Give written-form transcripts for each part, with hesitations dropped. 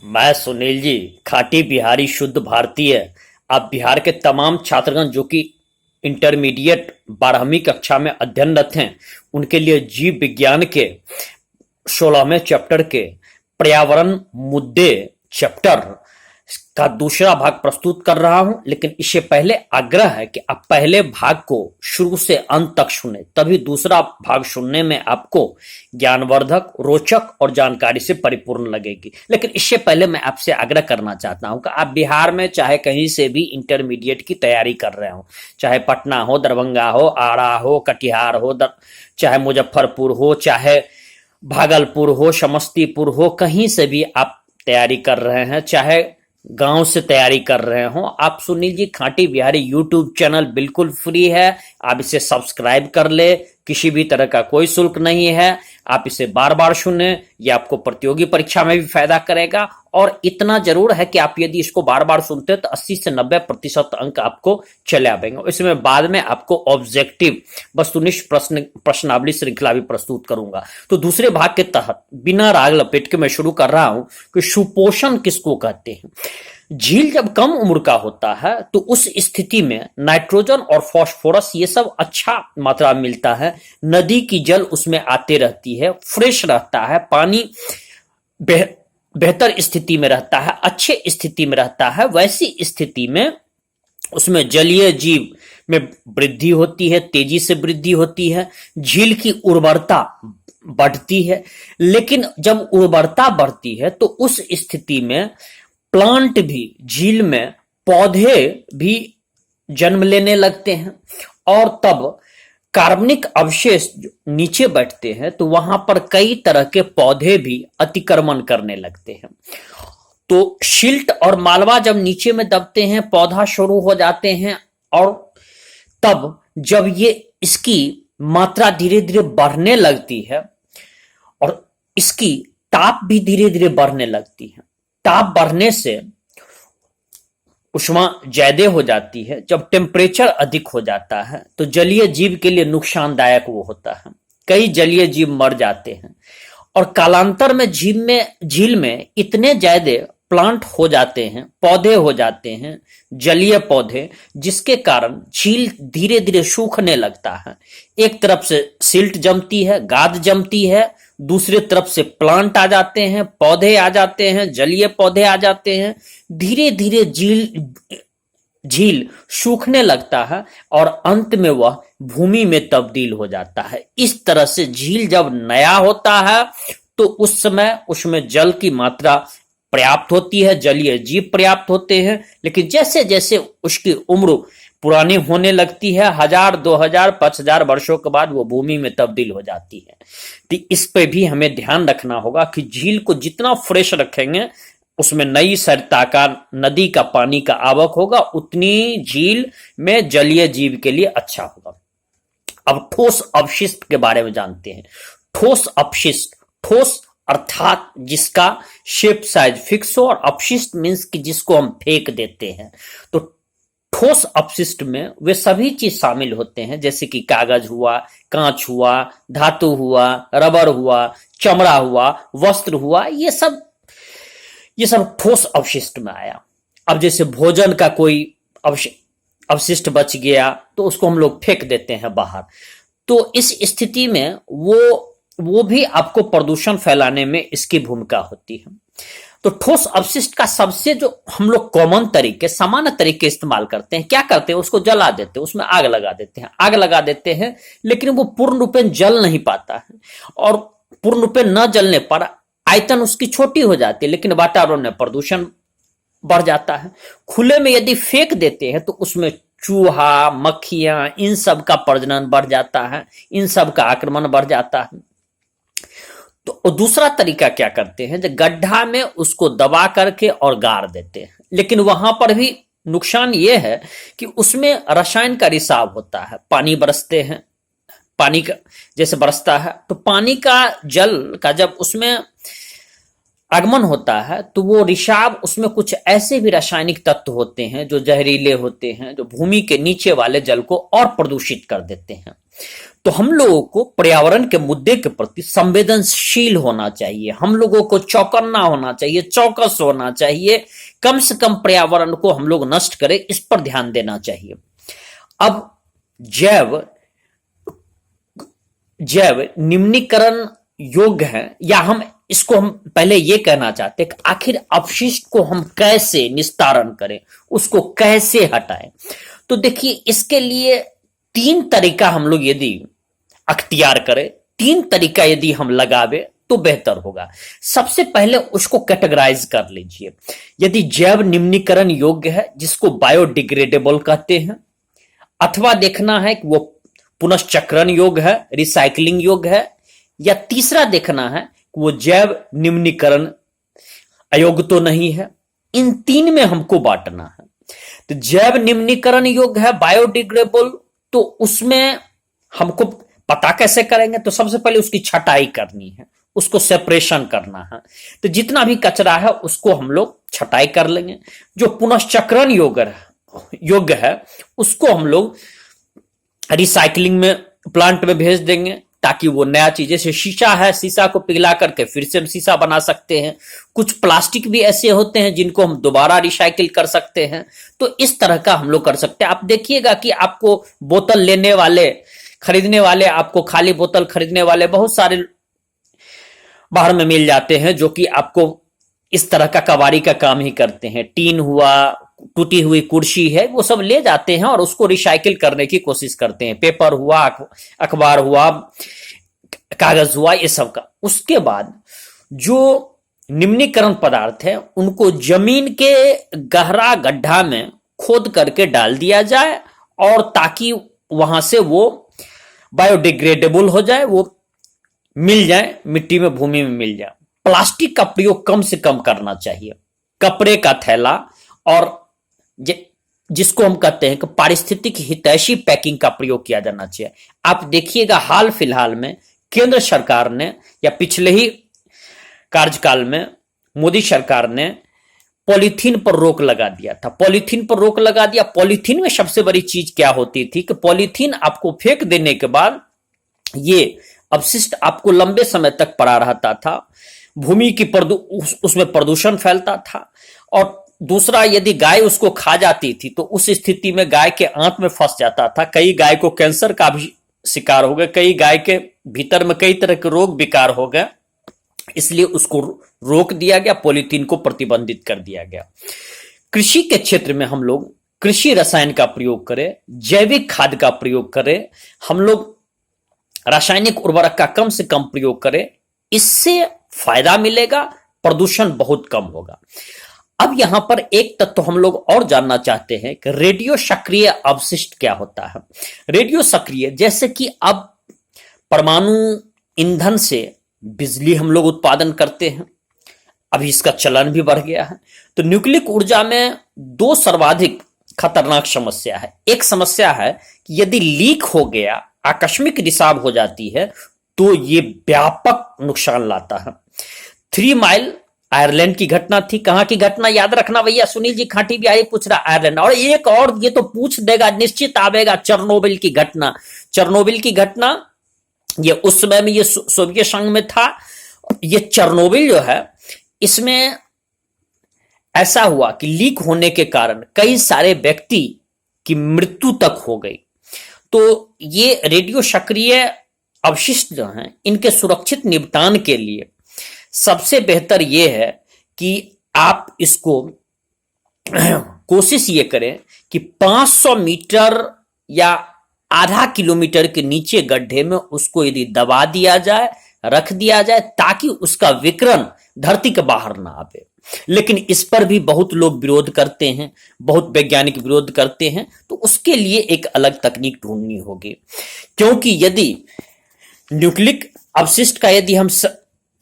मैं सुनील जी, खाटी बिहारी शुद्ध भारतीय। आप बिहार के तमाम छात्रगण जो कि इंटरमीडिएट 12वीं कक्षा में अध्ययनरत हैं, उनके लिए जीव विज्ञान के 16वें चैप्टर के पर्यावरण मुद्दे चैप्टर का दूसरा भाग प्रस्तुत कर रहा हूं। लेकिन इससे पहले आग्रह है कि आप पहले भाग को शुरू से अंत तक सुने, तभी दूसरा भाग सुनने में आपको ज्ञानवर्धक, रोचक और जानकारी से परिपूर्ण लगेगी। लेकिन इससे पहले मैं आपसे आग्रह करना चाहता हूं कि आप बिहार में चाहे कहीं से भी इंटरमीडिएट की तैयारी कर रहे हो, चाहे पटना हो, दरभंगा हो, आरा हो, कटिहार हो, चाहे मुजफ्फरपुर हो, चाहे भागलपुर हो, समस्तीपुर हो, कहीं से भी आप तैयारी कर रहे हैं, चाहे गांव से तैयारी कर रहे हो, आप सुनील जी खाटी बिहारी यूट्यूब चैनल बिल्कुल फ्री है। आप इसे सब्सक्राइब कर ले, किसी भी तरह का कोई शुल्क नहीं है। आप इसे बार बार सुने, ये आपको प्रतियोगी परीक्षा में भी फायदा करेगा। और इतना जरूर है कि आप यदि इसको बार बार सुनते हैं तो 80 से 90% अंक आपको चले आएंगे। इसमें बाद में आपको ऑब्जेक्टिव वस्तुनिष्ठ प्रश्नावली श्रृंखला भी प्रस्तुत करूंगा। तो दूसरे भाग के तहत बिना राग लपेट के मैं शुरू कर रहा हूं कि सुपोषण किसको कहते हैं। झील जब कम उम्र का होता है तो उस स्थिति में नाइट्रोजन और फास्फोरस ये सब अच्छा मात्रा में मिलता है। नदी की जल उसमें आते रहती है, फ्रेश रहता है, पानी बेहतर स्थिति में रहता है, अच्छे स्थिति में रहता है। वैसी स्थिति में उसमें जलीय जीव में वृद्धि होती है, तेजी से वृद्धि होती है, झील की उर्वरता बढ़ती है। लेकिन जब उर्वरता बढ़ती है तो उस स्थिति में प्लांट भी, झील में पौधे भी जन्म लेने लगते हैं और तब कार्बनिक अवशेष नीचे बैठते हैं तो वहां पर कई तरह के पौधे भी अतिक्रमण करने लगते हैं। तो सिल्ट और मालवा जब नीचे में दबते हैं, पौधा शुरू हो जाते हैं और तब जब ये इसकी मात्रा धीरे धीरे बढ़ने लगती है और इसकी ताप भी धीरे धीरे बढ़ने लगती है। ताप बढ़ने से उष्मा ज्यादा हो जाती है। जब टेम्परेचर अधिक हो जाता है तो जलीय जीव के लिए नुकसानदायक वो होता है, कई जलीय जीव मर जाते हैं। और कालांतर में झील में इतने ज्यादा प्लांट हो जाते हैं, पौधे हो जाते हैं, जलीय पौधे, जिसके कारण झील धीरे धीरे सूखने लगता है। एक तरफ से सिल्ट जमती है, गाद जमती है, दूसरे तरफ से प्लांट आ जाते हैं, पौधे आ जाते हैं, जलीय पौधे आ जाते हैं। धीरे धीरे झील सूखने लगता है और अंत में वह भूमि में तब्दील हो जाता है। इस तरह से झील जब नया होता है तो उस समय उसमें जल की मात्रा पर्याप्त होती है, जलीय जीव पर्याप्त होते हैं। लेकिन जैसे जैसे उसकी उम्र पुरानी होने लगती है, 1000, 2000, 5000 वर्षों के बाद वो भूमि में तब्दील हो जाती है। तो इस पे भी हमें ध्यान रखना होगा कि झील को जितना फ्रेश रखेंगे, उसमें नई सरिता का, नदी का पानी का आवक होगा, उतनी झील में जलीय जीव के लिए अच्छा होगा। अब ठोस अपशिष्ट के बारे में जानते हैं। ठोस अपशिष्ट, ठोस अर्थात जिसका शेप साइज फिक्स हो, और अपशिष्ट मीन्स कि जिसको हम फेंक देते हैं। तो ठोस अपशिष्ट में वे सभी चीज शामिल होते हैं, जैसे कि कागज हुआ, कांच हुआ, धातु हुआ, रबर हुआ, चमड़ा हुआ, वस्त्र हुआ, ये सब ठोस अपशिष्ट में आया। अब जैसे भोजन का कोई अपशिष्ट बच गया तो उसको हम लोग फेंक देते हैं बाहर। तो इस स्थिति में वो भी आपको प्रदूषण फैलाने में इसकी भूमिका होती है। तो ठोस अपशिष्ट का सबसे जो हम लोग कॉमन तरीके, सामान्य तरीके इस्तेमाल करते हैं, क्या करते हैं, उसको जला देते हैं, उसमें आग लगा देते हैं। लेकिन वो पूर्ण रूप में जल नहीं पाता है और पूर्ण रूप में न जलने पर आयतन उसकी छोटी हो जाती है, लेकिन वातावरण में प्रदूषण बढ़ जाता है। खुले में यदि फेंक देते हैं तो उसमें चूहा, मक्खियां, इन सब का प्रजनन बढ़ जाता है, इन सब का आक्रमण बढ़ जाता है। तो दूसरा तरीका क्या करते हैं, जो गड्ढा में उसको दबा करके और गाड़ देते हैं। लेकिन वहां पर भी नुकसान यह है कि उसमें रसायन का रिसाव होता है। पानी बरसते हैं, पानी का जैसे बरसता है तो पानी का, जल का जब उसमें आगमन होता है तो वो रिसाव, उसमें कुछ ऐसे भी रासायनिक तत्व होते हैं जो जहरीले होते हैं, जो भूमि के नीचे वाले जल को और प्रदूषित कर देते हैं। तो हम लोगों को पर्यावरण के मुद्दे के प्रति संवेदनशील होना चाहिए, हम लोगों को चौकन्ना होना चाहिए, चौकस होना चाहिए, कम से कम पर्यावरण को हम लोग नष्ट करें, इस पर ध्यान देना चाहिए। अब जैव निम्नीकरण योग्य है, या हम इसको हम पहले ये कहना चाहते हैं कि आखिर अपशिष्ट को हम कैसे निस्तारण करें, उसको कैसे हटाएं। तो देखिए, इसके लिए 3 तरीका हम लोग यदि अख्तियार करें, 3 तरीका यदि हम लगावे तो बेहतर होगा। सबसे पहले उसको कैटेगराइज कर लीजिए। यदि जैव निम्नीकरण योग्य है, जिसको बायोडिग्रेडेबल कहते हैं, अथवा देखना है कि वो पुनश्चक्रण योग्य है, रिसाइकलिंग योग्य है, या तीसरा देखना है कि वो जैव निम्नीकरण अयोग्य तो नहीं है। इन 3 में हमको बांटना है। तो जैव निम्नीकरण योग्य है, बायोडिग्रेडेबल, तो उसमें हमको पता कैसे करेंगे? तो सबसे पहले उसकी छटाई करनी है, उसको सेपरेशन करना है। तो जितना भी कचरा है उसको हम लोग छटाई कर लेंगे। जो पुनश्चक्रण योग्य है उसको हम लोग रिसाइकलिंग में, प्लांट में भेज देंगे, ताकि वो नया चीज, जैसे शीशा है, शीशा को पिघला करके फिर से हम शीशा बना सकते हैं। कुछ प्लास्टिक भी ऐसे होते हैं जिनको हम दोबारा रिसाइकिल कर सकते हैं। तो इस तरह का हम लोग कर सकते हैं। आप देखिएगा कि आपको बोतल लेने वाले, खरीदने वाले, आपको खाली बोतल खरीदने वाले बहुत सारे बाहर में मिल जाते हैं, जो कि आपको इस तरह का कबाड़ी का काम ही करते हैं। टीन हुआ, टूटी हुई कुर्सी है, वो सब ले जाते हैं और उसको रिसाइकिल करने की कोशिश करते हैं। पेपर हुआ, अखबार हुआ, कागज हुआ, ये सब का। उसके बाद जो निम्नीकरण पदार्थ है उनको जमीन के गहरा गड्ढा में खोद करके डाल दिया जाए, और ताकि वहां से वो बायोडिग्रेडेबल हो जाए, वो मिल जाए, मिट्टी में, भूमि में मिल जाए। प्लास्टिक का प्रयोग कम से कम करना चाहिए। कपड़े का थैला, और जिसको हम कहते हैं कि पारिस्थितिक हितैषी पैकिंग का प्रयोग किया जाना चाहिए। आप देखिएगा, हाल फिलहाल में केंद्र सरकार ने, या पिछले ही कार्यकाल में मोदी सरकार ने पॉलीथीन पर रोक लगा दिया था। पॉलीथीन पर रोक लगा दिया। पॉलीथीन में सबसे बड़ी चीज क्या होती थी कि पॉलीथीन आपको फेंक देने के बाद ये अपशिष्ट आपको लंबे समय तक पड़ा रहता था, भूमि की उसमें प्रदूषण फैलता था। और दूसरा, यदि गाय उसको खा जाती थी तो उस स्थिति में गाय के आंत में फंस जाता था। कई गाय को कैंसर का भी शिकार हो गए, कई गाय के भीतर में कई तरह के रोग विकार हो गए। इसलिए उसको रोक दिया गया, पॉलीथीन को प्रतिबंधित कर दिया गया। कृषि के क्षेत्र में हम लोग कृषि रसायन का प्रयोग करें, जैविक खाद का प्रयोग करें, हम लोग रासायनिक उर्वरक का कम से कम प्रयोग करें। इससे फायदा मिलेगा, प्रदूषण बहुत कम होगा। अब यहां पर एक तत्व हम लोग और जानना चाहते हैं कि रेडियो सक्रिय अवशिष्ट क्या होता है। रेडियो सक्रिय, जैसे कि अब परमाणु ईंधन से बिजली हम लोग उत्पादन करते हैं, अभी इसका चलन भी बढ़ गया है। तो न्यूक्लिक ऊर्जा में 2 सर्वाधिक खतरनाक समस्या है। एक समस्या है कि यदि लीक हो गया, आकस्मिक रिसाव हो जाती है, तो ये व्यापक नुकसान लाता है। 3 माइल आयरलैंड की घटना थी। कहां की घटना याद रखना भैया, सुनील जी खाटी भी आई पूछ रहा, आयरलैंड। और एक और ये तो पूछ देगा, निश्चित आवेगा, चेरनोबिल की घटना। चेरनोबिल की घटना, ये उस समय में ये सोवियत संघ में था। ये चेरनोबिल जो है, इसमें ऐसा हुआ कि लीक होने के कारण कई सारे व्यक्ति की मृत्यु तक हो गई। तो ये रेडियो सक्रिय अवशिष्ट जो हैं, इनके सुरक्षित निपटान के लिए सबसे बेहतर यह है कि आप इसको कोशिश ये करें कि 500 मीटर या आधा किलोमीटर के नीचे गड्ढे में उसको यदि दबा दिया जाए, रख दिया जाए, ताकि उसका विकिरण धरती के बाहर ना आवे। लेकिन इस पर भी बहुत लोग विरोध करते हैं, बहुत वैज्ञानिक विरोध करते हैं। तो उसके लिए एक अलग तकनीक ढूंढनी होगी, क्योंकि यदि न्यूक्लिक अवशिष्ट का यदि हम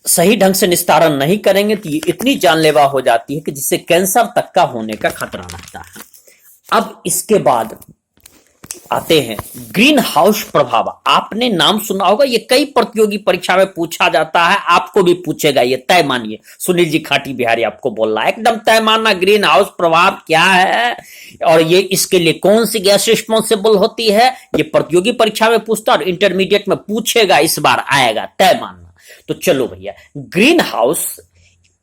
सही ढंग से निस्तारण नहीं करेंगे तो ये इतनी जानलेवा हो जाती है कि जिससे कैंसर तक का होने का खतरा रहता है। अब इसके बाद आते हैं ग्रीन हाउस प्रभाव। आपने नाम सुना होगा, ये कई प्रतियोगी परीक्षा में पूछा जाता है, आपको भी पूछेगा, ये तय मानिए। सुनील जी खाटी बिहारी आपको बोल रहा है, एकदम तय मानना ग्रीन हाउस प्रभाव क्या है और ये इसके लिए कौन सी गैस रिस्पॉन्सिबल होती है, ये प्रतियोगी परीक्षा में पूछता और इंटरमीडिएट में पूछेगा, इस बार आएगा, तय मानना। तो चलो भैया, ग्रीन हाउस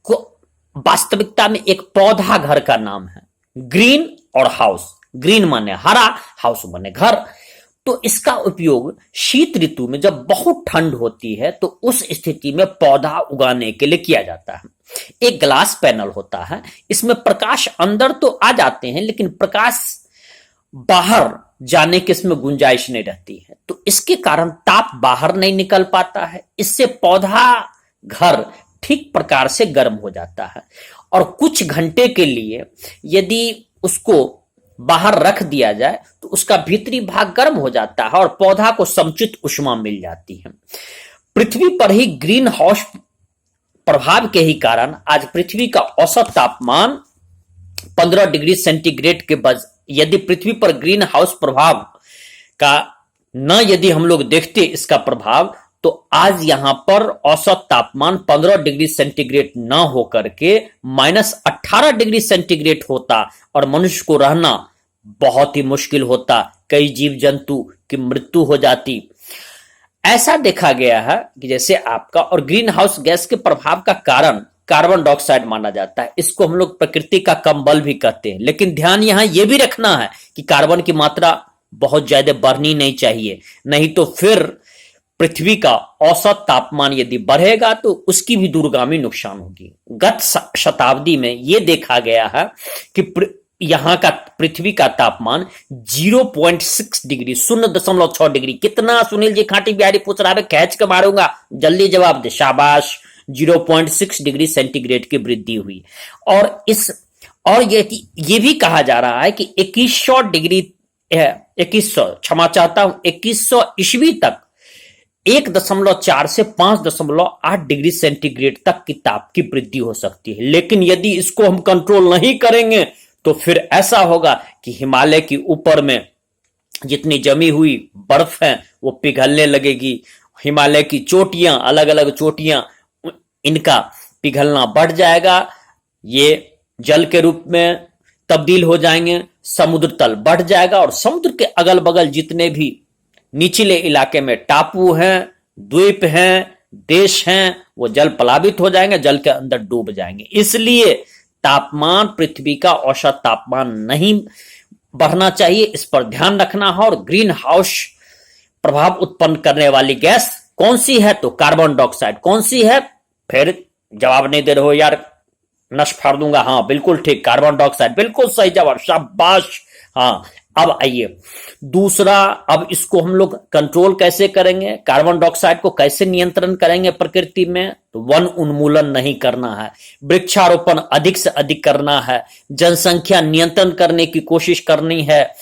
को वास्तविकता में एक पौधा घर का नाम है। ग्रीन और हाउस, ग्रीन माने हरा, हाउस माने घर। तो इसका उपयोग शीत ऋतु में जब बहुत ठंड होती है तो उस स्थिति में पौधा उगाने के लिए किया जाता है। एक ग्लास पैनल होता है, इसमें प्रकाश अंदर तो आ जाते हैं लेकिन प्रकाश बाहर जाने की इसमें गुंजाइश नहीं रहती है, तो इसके कारण ताप बाहर नहीं निकल पाता है। इससे पौधा घर ठीक प्रकार से गर्म हो जाता है और कुछ घंटे के लिए यदि उसको बाहर रख दिया जाए तो उसका भीतरी भाग गर्म हो जाता है और पौधा को समुचित ऊष्मा मिल जाती है। पृथ्वी पर ही ग्रीन हाउस प्रभाव के ही कारण आज पृथ्वी का औसत तापमान 15 डिग्री सेंटीग्रेड के बज, यदि पृथ्वी पर ग्रीन हाउस प्रभाव का यदि हम लोग देखते इसका प्रभाव, तो आज यहां पर औसत तापमान 15 डिग्री सेंटीग्रेड न होकर के -18 डिग्री सेंटीग्रेड होता और मनुष्य को रहना बहुत ही मुश्किल होता, कई जीव जंतु की मृत्यु हो जाती। ऐसा देखा गया है कि जैसे आपका, और ग्रीन हाउस गैस के प्रभाव का कारण कार्बन डाइऑक्साइड माना जाता है। इसको हम लोग प्रकृति का कंबल भी कहते हैं, लेकिन ध्यान यहां यह भी रखना है कि कार्बन की मात्रा बहुत ज्यादा बढ़नी नहीं चाहिए, नहीं तो फिर पृथ्वी का औसत तापमान यदि बढ़ेगा तो उसकी भी दूरगामी नुकसान होगी। गत शताब्दी में यह देखा गया है कि यहां का पृथ्वी का तापमान 0.6 डिग्री 0.6 डिग्री, कितना सुनील जी खाटी बिहारी पूछ रहा है, कैच के मारूंगा, जल्दी जवाब दे, शाबाश, 0.6 डिग्री सेंटीग्रेड की वृद्धि हुई। और ये भी कहा जा रहा है कि 2100 डिग्री 2100 क्षमा चाहता हूं 2100 ईस्वी तक 1.4 से 5.8 डिग्री सेंटीग्रेड तक की ताप की वृद्धि हो सकती है। लेकिन यदि इसको हम कंट्रोल नहीं करेंगे तो फिर ऐसा होगा कि हिमालय के ऊपर में जितनी जमी हुई बर्फ है वो पिघलने लगेगी, हिमालय की चोटियां, अलग अलग चोटियां, इनका पिघलना बढ़ जाएगा, ये जल के रूप में तब्दील हो जाएंगे, समुद्र तल बढ़ जाएगा और समुद्र के अगल बगल जितने भी निचले इलाके में टापू हैं, द्वीप हैं, देश हैं, वो जल प्लावित हो जाएंगे, जल के अंदर डूब जाएंगे। इसलिए तापमान, पृथ्वी का औसत तापमान नहीं बढ़ना चाहिए, इस पर ध्यान रखना है। और ग्रीन हाउस प्रभाव उत्पन्न करने वाली गैस कौन सी है, तो कार्बन डाइऑक्साइड। कौन सी है, फिर जवाब नहीं दे रहे हो यार, नश फाड़ दूंगा। हाँ बिल्कुल ठीक, कार्बन डाइऑक्साइड, बिल्कुल सही जवाब, शाबाश। हाँ, अब आइए दूसरा, अब इसको हम लोग कंट्रोल कैसे करेंगे, कार्बन डाइऑक्साइड को कैसे नियंत्रण करेंगे प्रकृति में, तो वन उन्मूलन नहीं करना है, वृक्षारोपण अधिक से अधिक करना है, जनसंख्या नियंत्रण करने की कोशिश करनी है।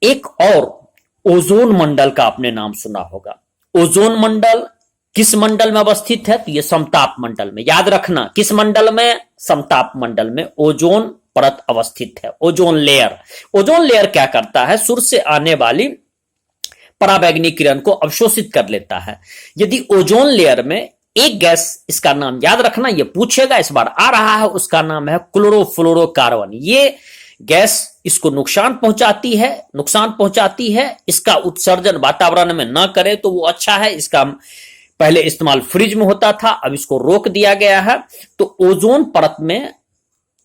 एक और ओजोन मंडल का आपने नाम सुना होगा। ओजोन मंडल किस मंडल में अवस्थित है, तो ये समताप मंडल में, याद रखना किस मंडल में, समताप मंडल में ओजोन परत अवस्थित है। ओजोन लेयर, ओजोन लेयर क्या करता है, सूर्य से आने वाली पराबैंगनी किरण को अवशोषित कर लेता है। यदि ओजोन लेयर में एक गैस, इसका नाम याद रखना, ये पूछेगा, इस बार आ रहा है, उसका नाम है क्लोरोफ्लोरोकार्बन। ये गैस इसको नुकसान पहुंचाती है, इसका उत्सर्जन वातावरण में न करे तो वो अच्छा है। इसका पहले इस्तेमाल फ्रिज में होता था, अब इसको रोक दिया गया है। तो ओजोन परत में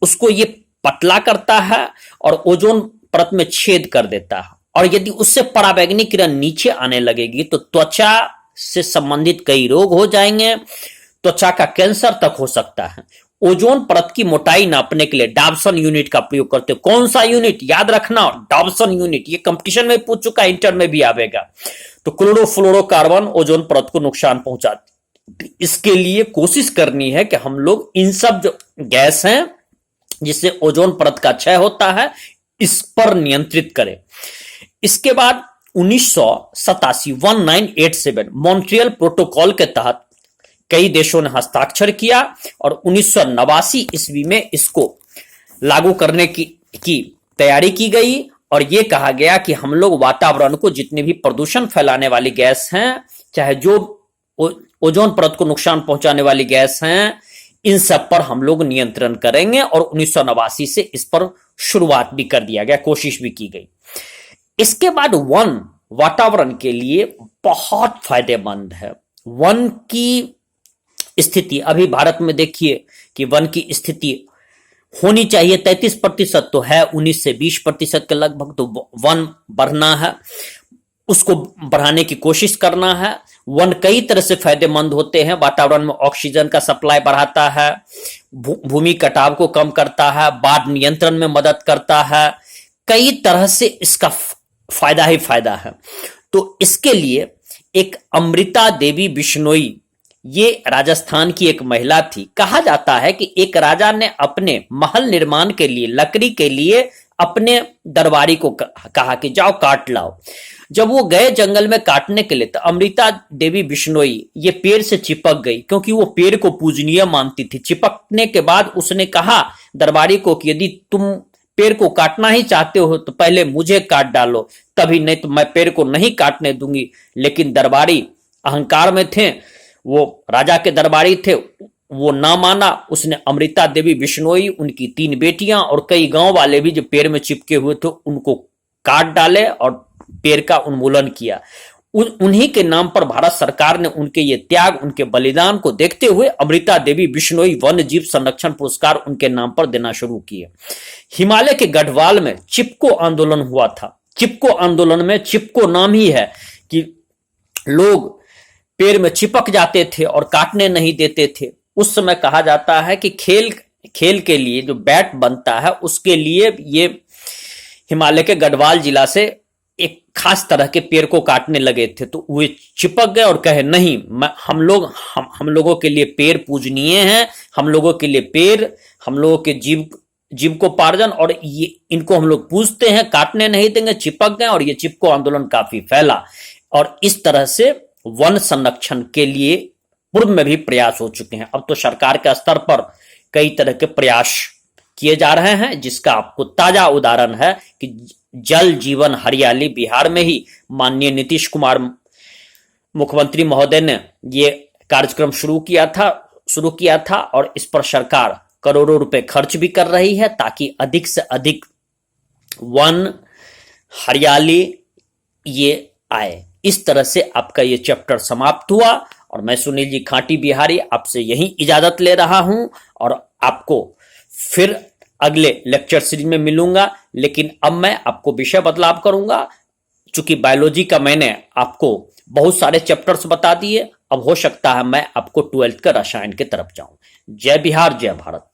उसको ये पतला करता है और ओजोन परत में छेद कर देता है, और यदि उससे पराबैंगनी किरण नीचे आने लगेगी तो त्वचा से संबंधित कई रोग हो जाएंगे, त्वचा का कैंसर तक हो सकता है। ओजोन परत की मोटाई नापने के लिए डॉप्सन यूनिट का प्रयोग करते हैं। कौन सा यूनिट, याद रखना, डॉप्सन यूनिट, ये कंपटीशन में पूछ चुका, इंटर में भी आवेगा। तो क्लोरोफ्लोरोकार्बन ओजोन परत को नुकसान पहुंचाती, इसके लिए कोशिश करनी है कि हम लोग इन सब जो गैस हैं जिससे ओजोन परत का क्षय होता है, इस पर नियंत्रित करें। इसके बाद 1987 मॉन्ट्रियल प्रोटोकॉल के तहत कई देशों ने हस्ताक्षर किया और 1989 ईस्वी में इसको लागू करने की तैयारी की गई और ये कहा गया कि हम लोग वातावरण को जितनी भी प्रदूषण फैलाने वाली गैस हैं, चाहे जो ओजोन परत को नुकसान पहुंचाने वाली गैस हैं, इन सब पर हम लोग नियंत्रण करेंगे। और 1989 से इस पर शुरुआत भी कर दिया गया, कोशिश भी की गई। इसके बाद वन वातावरण के लिए बहुत फायदेमंद है। वन की स्थिति अभी भारत में देखिए कि वन की स्थिति होनी चाहिए 33% तो है, 19 से 20% के लगभग। तो वन बढ़ना है, उसको बढ़ाने की कोशिश करना है। वन कई तरह से फायदेमंद होते हैं, वातावरण में ऑक्सीजन का सप्लाई बढ़ाता है, भूमि कटाव को कम करता है, बाढ़ नियंत्रण में मदद करता है, कई तरह से इसका फायदा ही फायदा है। तो इसके लिए एक अमृता देवी बिश्नोई, ये राजस्थान की एक महिला थी। कहा जाता है कि एक राजा ने अपने महल निर्माण के लिए लकड़ी के लिए अपने दरबारी को कहा कि जाओ काट लाओ। जब वो गए जंगल में काटने के लिए, तो अमृता देवी बिश्नोई ये पेड़ से चिपक गई, क्योंकि वो पेड़ को पूजनीय मानती थी। चिपकने के बाद उसने कहा दरबारी को कि यदि तुम पेड़ को काटना ही चाहते हो तो पहले मुझे काट डालो, तभी, नहीं तो मैं पेड़ को नहीं काटने दूंगी। लेकिन दरबारी अहंकार में थे, वो राजा के दरबारी थे, वो ना माना। उसने अमृता देवी बिश्नोई, उनकी 3 बेटियां और कई गांव वाले भी जो पेड़ में चिपके हुए थे उनको काट डाले और पेड़ का उन्मूलन किया। उन्हीं के नाम पर भारत सरकार ने उनके ये त्याग, उनके बलिदान को देखते हुए अमृता देवी बिश्नोई वन्य जीव संरक्षण पुरस्कार उनके नाम पर देना शुरू किए। हिमालय के गढ़वाल में चिपको आंदोलन हुआ था। चिपको आंदोलन में, चिपको नाम ही है कि लोग पेड़ में चिपक जाते थे और काटने नहीं देते थे। उस समय कहा जाता है कि खेल के लिए जो बैट बनता है उसके लिए ये हिमालय के गढ़वाल जिला से एक खास तरह के पेड़ को काटने लगे थे। तो वे चिपक गए और कहे नहीं, हम लोगों के लिए पेड़ पूजनीय हैं, हम लोगों के लिए पेड़, हम लोगों के जीविकोपार्जन, और ये इनको हम लोग पूजते हैं, काटने नहीं देंगे। चिपक गए और ये चिपको आंदोलन काफी फैला। और इस तरह से वन संरक्षण के लिए पूर्व में भी प्रयास हो चुके हैं। अब तो सरकार के स्तर पर कई तरह के प्रयास किए जा रहे हैं, जिसका आपको ताजा उदाहरण है कि जल जीवन हरियाली बिहार में ही माननीय नीतीश कुमार मुख्यमंत्री महोदय ने ये कार्यक्रम शुरू किया था और इस पर सरकार करोड़ों रुपए खर्च भी कर रही है, ताकि अधिक से अधिक वन हरियाली ये आए। इस तरह से आपका ये चैप्टर समाप्त हुआ और मैं सुनील जी खांटी बिहारी आपसे यही इजाजत ले रहा हूं और आपको फिर अगले लेक्चर सीरीज में मिलूंगा। लेकिन अब मैं आपको विषय बदलाव करूंगा। चूंकि बायोलॉजी का मैंने आपको बहुत सारे चैप्टर्स बता दिए, अब हो सकता है मैं आपको 12th का रसायन की तरफ जाऊं। जय बिहार, जय भारत।